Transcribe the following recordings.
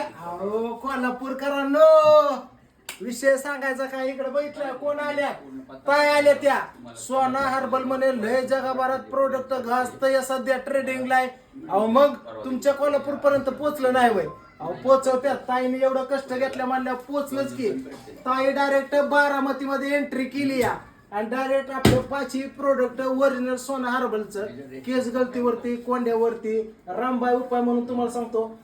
अहो कोल्हापूरकरांनो, विषय सांगायचा काय, इकडे बघितलं कोण आल्या, काय आल्या त्या सोना हर्बल म्हणे लय जगाभरात प्रोडक्ट घासतंय सध्या ट्रेडिंगला आहे. अहो मग तुमच्या कोल्हापूर पर्यंत पोहोचलं नाही वय, अहो पोहोचवत्यात. ताईने एवढं कष्ट घेतल्या म्हणल्यावर पोहोचलंच की. ताई डायरेक्ट बारामती मध्ये एंट्री केली या आणि डायरेक्ट आपलं 5 प्रोडक्ट ओरिजिनल सोना हर्बलचं, केस गळतीवरती, कोंड्यावरती रामबाई उपाय म्हणून तुम्हाला सांगतो,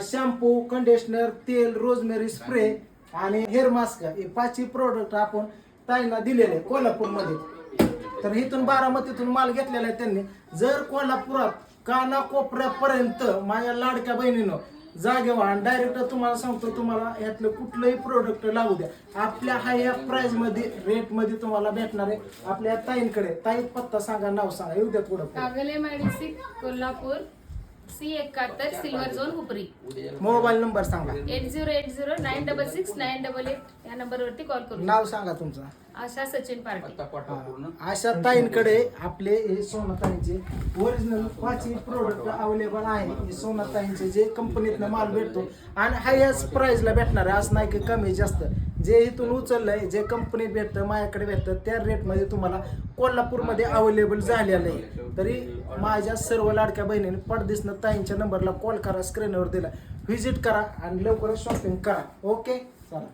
शॅम्पू, कंडिशनर, तेल, रोजमेरी स्प्रे आणि हेअर मास्क, हे 5 प्रोडक्ट आपण ताईंना दिलेले कोल्हापूरमध्ये. तर इथून बारामतीतून माल घेतलेला आहे त्यांनी. जर कोल्हापुरात कानाकोपऱ्यापर्यंत माझ्या लाडक्या बहिणीनं जागेवा आणि डायरेक्ट तुम्हाला सांगतो, तुम्हाला यातलं कुठलंही प्रोडक्ट लागू द्या, आपल्या हाय प्राइस मध्ये रेट मध्ये तुम्हाला भेटणार आहे आपल्या ताईंकडे. ताई पत्ता सांगा, नाव सांगा, येऊ द्या पुढं. Kagale medicine Kolhapur, C71 silver zone Hupari. Mobile number सांगा. 8080966988 या नंबरवरती कॉल करू. नाव सांगा तुमचं. आशा सचिन पार्टी. अशा ताईंकडे आपले हे सोनाताईंचे ओरिजिनल 5 प्रोडक्ट अवेलेबल आहे. हे सोनाताईंचे जे कंपनीतनं माल भेटतो आणि हायस्ट प्राइसला भेटणार आहे, असं नाही की कमी जास्त. जे इथून उचललंय, जे कंपनीत भेटतं, माझ्याकडे भेटतं, त्या रेटमध्ये तुम्हाला कोल्हापूरमध्ये अवेलेबल झालेलं आहे. तरी माझ्या सर्व लाडक्या बहिणीने पडदिसनं ताईंच्या नंबरला कॉल करा, स्क्रीनवर दिला, व्हिजिट करा आणि लवकरच शॉपिंग करा. ओके, चला.